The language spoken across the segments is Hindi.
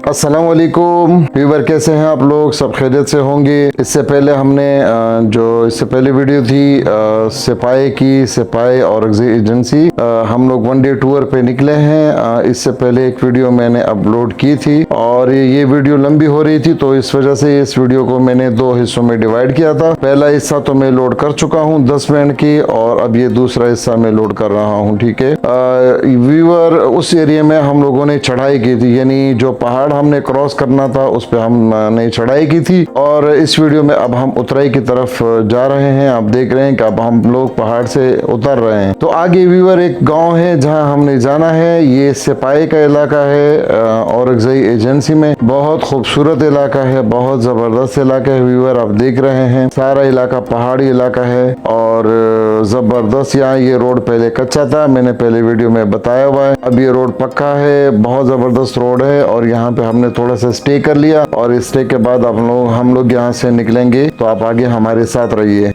अस्सलाम वालेकुम व्यूवर, कैसे हैं आप लोग? सब खैरियत से होंगे। इससे पहले हमने इससे पहले वीडियो थी सिपाही और एजेंसी, हम लोग वन डे टूर पे निकले हैं। इससे पहले एक वीडियो मैंने अपलोड की थी और ये वीडियो लंबी हो रही थी, तो इस वजह से इस वीडियो को मैंने दो हिस्सों में डिवाइड किया था। पहला हिस्सा तो मैं लोड कर चुका हूँ 10 मिनट की, और अब ये दूसरा हिस्सा मैं लोड कर रहा हूँ। ठीक है व्यूवर, उस एरिया में हम लोगों ने चढ़ाई की थी, यानी जो पहाड़ हमने क्रॉस करना था उस पे हमने चढ़ाई की थी। और इस वीडियो में अब हम उतराई की तरफ जा रहे हैं। आप देख रहे हैं कि अब हम लोग पहाड़ से उतर रहे हैं। तो आगे व्यूवर एक गांव है जहां हमने जाना है। ये सिपाही का इलाका है और एजेंसी में बहुत खूबसूरत इलाका है, बहुत जबरदस्त इलाका है व्यूवर। आप देख रहे हैं सारा इलाका पहाड़ी इलाका है और जबरदस्त। यहाँ ये रोड पहले कच्चा था, मैंने पहले वीडियो में बताया हुआ है। अब ये रोड पक्का है, बहुत जबरदस्त रोड है। और यहाँ पे हमने थोड़ा सा स्टे कर लिया और स्टे के बाद हम लोग यहाँ से निकलेंगे। तो आप आगे हमारे साथ रहिए।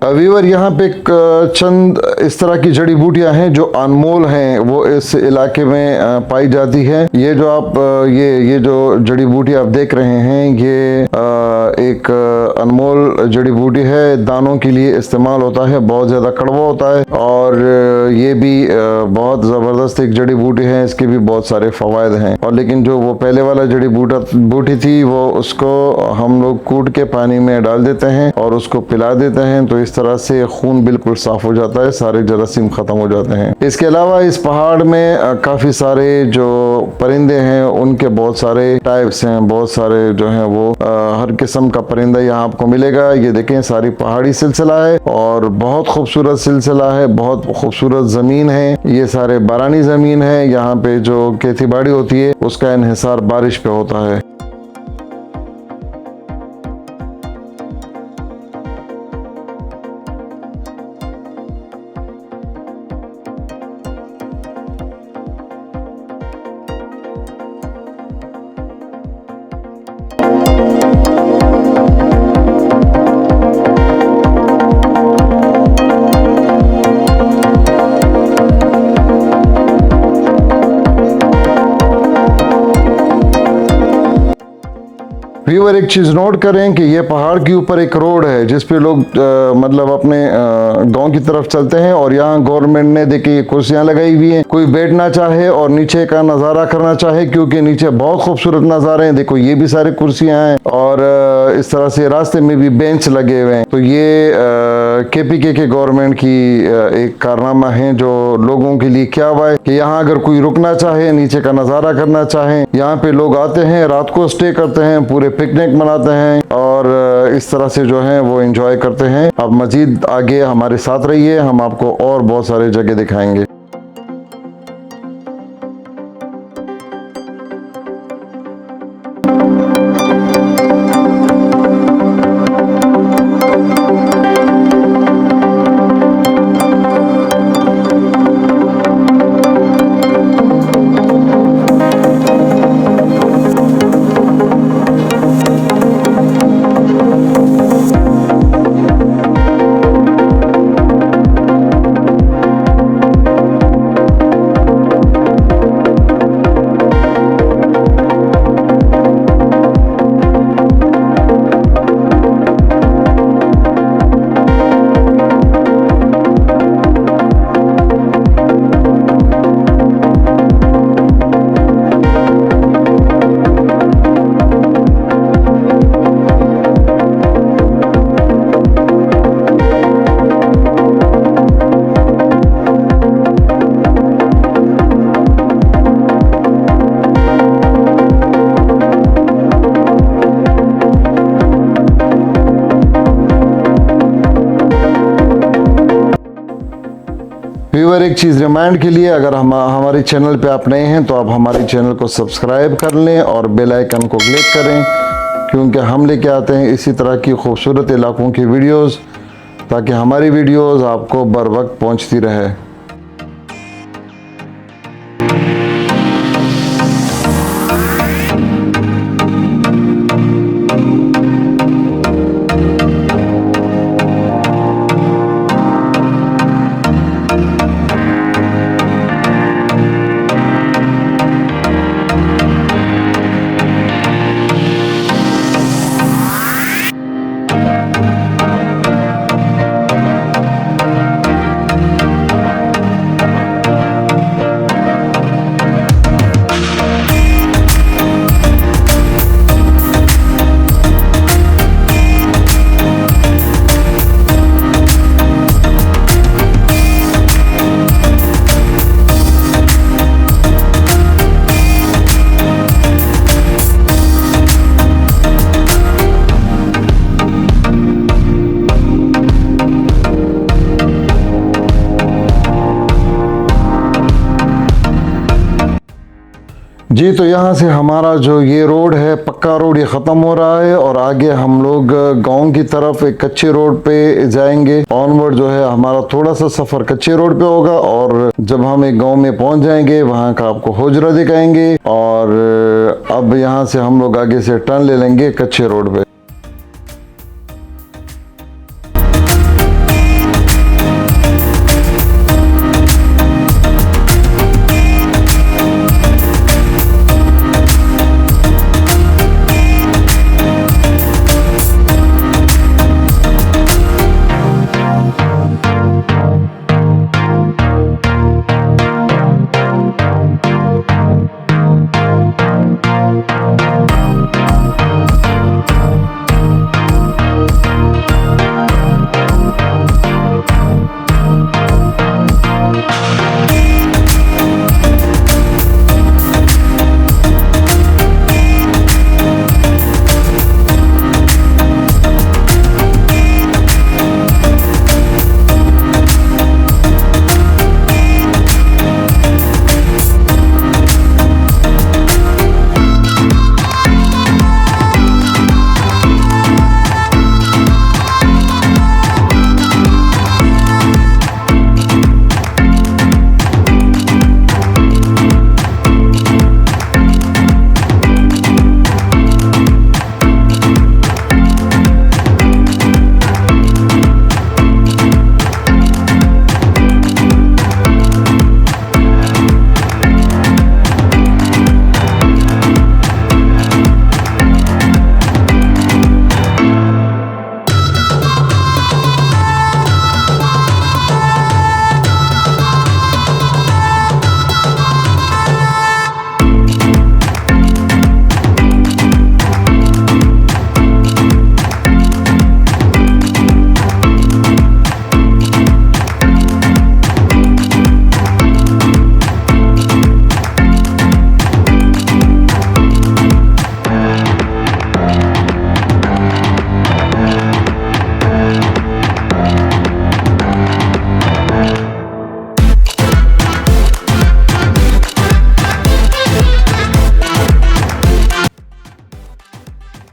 व्यूवर, यहाँ पे चंद इस तरह की जड़ी बूटियां हैं जो अनमोल हैं, वो इस इलाके में पाई जाती है। ये जो आप ये जो जड़ी बूटी आप देख रहे हैं, ये एक अनमोल जड़ी बूटी है। दानों के लिए इस्तेमाल होता है, बहुत ज़्यादा कड़वा होता है और ये भी बहुत ज़बरदस्त एक जड़ी बूटी है। इसके भी बहुत सारे फ़वाद हैं। और लेकिन जो वो पहले वाला जड़ी बूटी थी, वो उसको हम लोग कूट के पानी में डाल देते हैं और उसको पिला देते हैं, तो इस तरह से खून बिल्कुल साफ हो जाता है, सारे जरासीम खत्म हो जाते हैं। इसके अलावा इस पहाड़ में काफी सारे जो परिंदे हैं, उनके बहुत सारे टाइप्स हैं, बहुत सारे जो हैं वो हर किस्म का परिंदा यहाँ आपको मिलेगा। ये देखें, सारी पहाड़ी सिलसिला है और बहुत खूबसूरत सिलसिला है, बहुत खूबसूरत जमीन है। ये सारे बारानी जमीन है। यहाँ पे जो खेती बाड़ी होती है उसका इन्हिसार बारिश पे होता है। व्यूअर, एक चीज नोट करें कि ये पहाड़ के ऊपर एक रोड है जिसपे लोग मतलब अपने गांव की तरफ चलते हैं। और यहाँ गवर्नमेंट ने देखिए कुर्सियां लगाई हुई हैं, कोई बैठना चाहे और नीचे का नज़ारा करना चाहे, क्योंकि नीचे बहुत खूबसूरत नज़ारे हैं। देखो, ये भी सारे कुर्सियां हैं और इस तरह से रास्ते में भी बेंच लगे हुए हैं। तो ये KPK के गवर्नमेंट की एक कारनामा है जो लोगों के लिए क्या हुआ है कि यहाँ अगर कोई रुकना चाहे, नीचे का नज़ारा करना चाहे, यहाँ पे लोग आते हैं, रात को स्टे करते हैं, पूरे पिकनिक मनाते हैं और इस तरह से जो है वो एंजॉय करते हैं। अब मजीद आगे हमारे साथ रहिए, हम आपको और बहुत सारे जगह दिखाएंगे। व्यूअर, एक चीज़ रिमाइंड के लिए, अगर हमारे चैनल पे आप नए हैं तो आप हमारे चैनल को सब्सक्राइब कर लें और बेल आइकन को क्लिक करें क्योंकि हम लेके आते हैं इसी तरह की खूबसूरत इलाकों की वीडियोस, ताकि हमारी वीडियोस आपको बर वक्त पहुँचती रहे। जी, तो यहाँ से हमारा जो ये रोड है, पक्का रोड, ये ख़त्म हो रहा है और आगे हम लोग गांव की तरफ एक कच्चे रोड पे जाएंगे। ऑनवर्ड जो है हमारा थोड़ा सा सफ़र कच्चे रोड पे होगा और जब हम एक गांव में पहुंच जाएंगे वहाँ का आपको होजरा दिखाएंगे। और अब यहाँ से हम लोग आगे से टर्न ले लेंगे कच्चे रोड पे।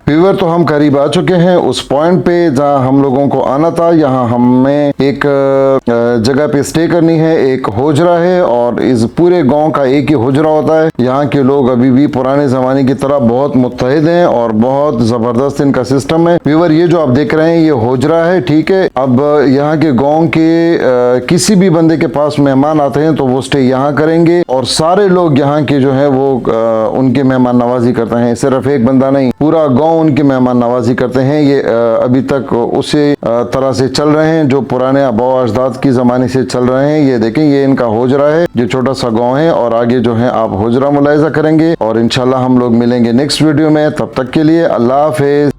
व्यूअर, तो हम करीब आ चुके हैं उस पॉइंट पे जहां हम लोगों को आना था। यहाँ हमें एक जगह पे स्टे करनी है। एक होजरा है और इस पूरे गांव का एक ही होजरा होता है। यहाँ के लोग अभी भी पुराने जमाने की तरह बहुत मुत्तहिद हैं और बहुत जबरदस्त इनका सिस्टम है। व्यूअर, ये जो आप देख रहे हैं ये होजरा है, ठीक है। अब यहाँ के गाँव के किसी भी बंदे के पास मेहमान आते हैं तो वो स्टे यहाँ करेंगे और सारे लोग यहाँ के जो है वो उनके मेहमान नवाजी करते हैं। सिर्फ एक बंदा नहीं, पूरा गाँव उनकी मेहमान नवाजी करते हैं। ये अभी तक उसी तरह से चल रहे हैं जो पुराने आबा अजदाद की जमाने से चल रहे हैं। ये देखें, ये इनका होजरा है, ये छोटा सा गांव है और आगे जो है आप होजरा मुलाहिजा करेंगे। और इंशाल्लाह हम लोग मिलेंगे नेक्स्ट वीडियो में। तब तक के लिए अल्लाह हाफिज।